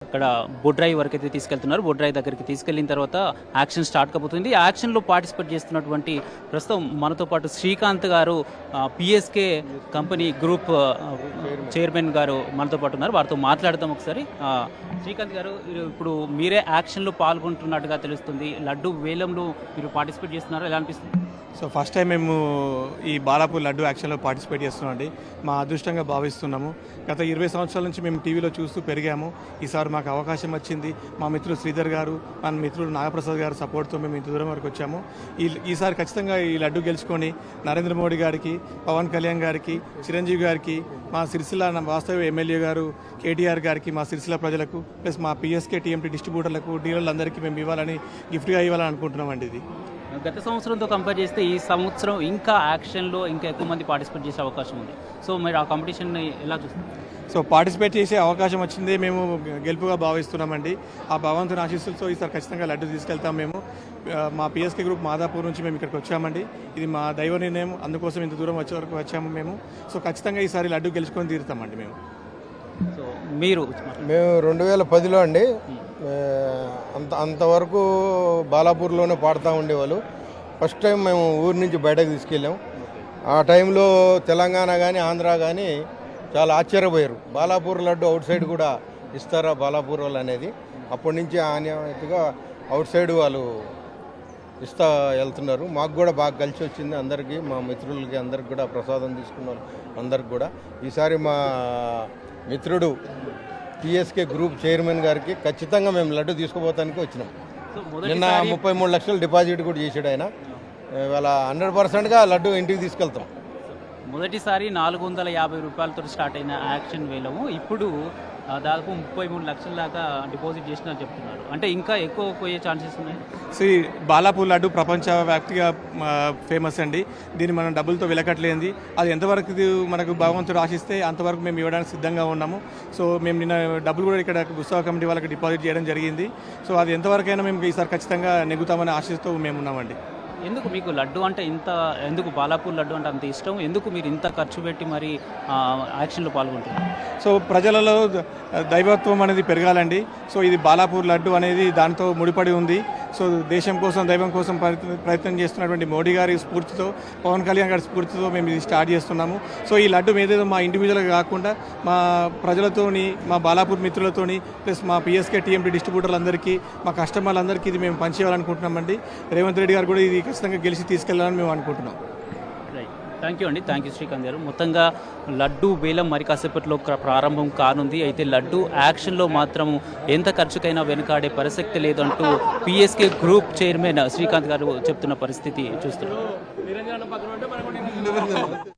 అక్కడ బొడ్రాయి వరకు అయితే తీసుకెళ్తున్నారు. బొడ్రాయి దగ్గరికి తీసుకెళ్లిన తర్వాత యాక్షన్ స్టార్ట్ కాబోతుంది. ఆ యాక్షన్లో పార్టిసిపేట్ చేస్తున్నటువంటి ప్రస్తుతం మనతో పాటు శ్రీకాంత్ గారు పిఎస్కే కంపెనీ గ్రూప్ చైర్మన్ గారు మనతో పాటు ఉన్నారు. వారితో మాట్లాడదాం ఒకసారి. శ్రీకాంత్ గారు, ఇప్పుడు మీరే యాక్షన్లో పాల్గొంటున్నట్టుగా తెలుస్తుంది. లడ్డు వేలంలో మీరు పార్టిసిపేట్ చేస్తున్నారు, ఎలా అనిపిస్తుంది? సో ఫస్ట్ టైం మేము ఈ బాలాపూర్ లడ్డు యాక్షన్లో పార్టిసిపేట్ చేస్తున్నాం అండి. మా అదృష్టంగా భావిస్తున్నాము. గత 20 సంవత్సరాల నుంచి మేము టీవీలో చూస్తూ పెరిగాము. ఈసారి మాకు అవకాశం వచ్చింది. మా మిత్రుడు శ్రీధర్ గారు, మన మిత్రుడు నాగప్రసాద్ గారు సపోర్ట్తో మేము ఇంత దూరం వరకు వచ్చాము. ఈసారి ఖచ్చితంగా ఈ లడ్డు గెలుచుకొని నరేంద్ర మోడీ గారికి, పవన్ కళ్యాణ్ గారికి, చిరంజీవి గారికి, మా సిరిసిల్ల వాస్తవ ఎమ్మెల్యే గారు కేటీఆర్ గారికి, మా సిరిసిల్ల ప్రజలకు, ప్లస్ మా పిఎస్కే టీఎంటీ డిస్ట్రిబ్యూటర్లకు, డీలర్లందరికీ మేము ఇవ్వాలని, గిఫ్ట్గా ఇవ్వాలని అనుకుంటున్నామండి. ఇది గత సంవత్సరంతో కంపేర్ చేస్తే ఈ సంవత్సరం ఇంకా యాక్షన్లో ఇంకా ఎక్కువ మంది పార్టిసిపేట్ చేసే అవకాశం ఉంది. సో మీరు ఆ కాంపిటీషన్ని ఎలా చూస్తారు? సో పార్టిసిపేట్ చేసే అవకాశం వచ్చిందే మేము గెలుపుగా భావిస్తున్నామండి. ఆ భగవంతుని ఆశీస్సులతో ఈసారి ఖచ్చితంగా లడ్డు తీసుకెళ్తాం. మేము మా పిఎస్కే గ్రూప్ మాదాపూర్ నుంచి మేము ఇక్కడికి వచ్చామండి. ఇది మా దైవ నిర్ణయం, అందుకోసం ఇంత దూరం వచ్చే వరకు వచ్చాము మేము. సో ఖచ్చితంగా ఈసారి లడ్డు గెలుచుకొని తీరుతామండి. మేము సో మేము 2010లో అండి అంతవరకు బాలాపూర్లోనే పాడుతూ ఉండేవాళ్ళు. ఫస్ట్ టైం మేము ఊరి నుంచి బయటకు తీసుకెళ్ళాం. ఆ టైంలో తెలంగాణ కానీ ఆంధ్ర కానీ చాలా ఆశ్చర్యపోయారు. బాలాపూర్ లడ్డు అవుట్ సైడ్ కూడా ఇస్తారా బాలాపూర్ వాళ్ళు అనేది. అప్పటి నుంచి ఆన్యతగా అవుట్ సైడ్ వాళ్ళు ఇస్తా వెళ్తున్నారు. మాకు కూడా బాగా కలిసి వచ్చింది. అందరికీ, మా మిత్రులకి అందరికి కూడా ప్రసాదం తీసుకున్నారు. అందరికి కూడా ఈసారి మా మిత్రుడు పిఎస్కే గ్రూప్ చైర్మన్ గారికి ఖచ్చితంగా మేము లడ్డు తీసుకుపోతానికి వచ్చినాం. నిన్న 33 లక్షలు డిపాజిట్ కూడా చేసాడు ఆయన. ఇవాళ 100%గా లడ్డు ఇంటికి తీసుకెళ్తాం. మొదటిసారి 450 రూపాయలతో స్టార్ట్ అయిన యాక్షన్ వేలము ఇప్పుడు దాదాపు 33 లక్షల దాకా డిపాజిట్ చేసినని చెప్తున్నారు. అంటే ఇంకా ఎక్కువ పోయే ఛాన్సెస్ ఉన్నాయి. సో ఈ బాలాపూర్ లడ్డు ప్రపంచవ్యాప్తిగా ఫేమస్ అండి. దీన్ని మనం డబ్బులతో వెలకట్లేంది. అది ఎంతవరకు మనకు భగవంతుడు ఆశిస్తే అంతవరకు మేము ఇవ్వడానికి సిద్ధంగా ఉన్నాము. సో మేము నిన్న డబ్బులు కూడా ఇక్కడ ఉత్సవ కమిటీ వాళ్ళకి డిపాజిట్ చేయడం జరిగింది. సో అది ఎంతవరకైనా మేము ఈసారి ఖచ్చితంగా నెగ్గుతామనే ఆశతో మేము ఉన్నామండి. ఎందుకు మీకు లడ్డు అంటే ఎందుకు బాలాపూర్ లడ్డు అంటే అంత ఇష్టం? ఎందుకు మీరు ఇంత ఖర్చు పెట్టి మరి యాక్షన్లో పాల్గొంటున్నారు? సో ప్రజలలో దైవత్వం అనేది పెరగాలండి. సో ఇది బాలాపూర్ లడ్డు అనేది దాంతో ముడిపడి ఉంది. సో దేశం కోసం, దైవం కోసం ప్రయత్నం చేస్తున్నటువంటి మోడీ గారి స్ఫూర్తితో, పవన్ కళ్యాణ్ గారి స్ఫూర్తితో మేము ఇది స్టార్ట్ చేస్తున్నాము. సో ఈ లడ్డు ఏదేదో మా ఇండివిజువల్గా కాకుండా మా ప్రజలతోని, మా బాలాపూర్ మిత్రులతోని, ప్లస్ మా పిఎస్కే టీఎంటీ డిస్ట్రిబ్యూటర్లందరికీ, మా కస్టమర్లందరికీ ఇది మేము పంచేయాలనుకుంటున్నామండి. రేవంత్ రెడ్డి గారు కూడా ఇది ఖచ్చితంగా గెలిచి తీసుకెళ్లాలని మేము అనుకుంటున్నాం. థ్యాంక్ యూ అండి. థ్యాంక్ యూ శ్రీకాంత్ గారు. మొత్తంగా లడ్డు వేలం మరి కాసేపట్లో ప్రారంభం కానుంది. అయితే లడ్డు యాక్షన్లో మాత్రం ఎంత ఖర్చుకైనా వెనుకాడే ప్రసక్తి లేదంటూ పిఎస్కే గ్రూప్ చైర్మన్ శ్రీకాంత్ గారు చెప్తున్న పరిస్థితి చూస్తున్నాం.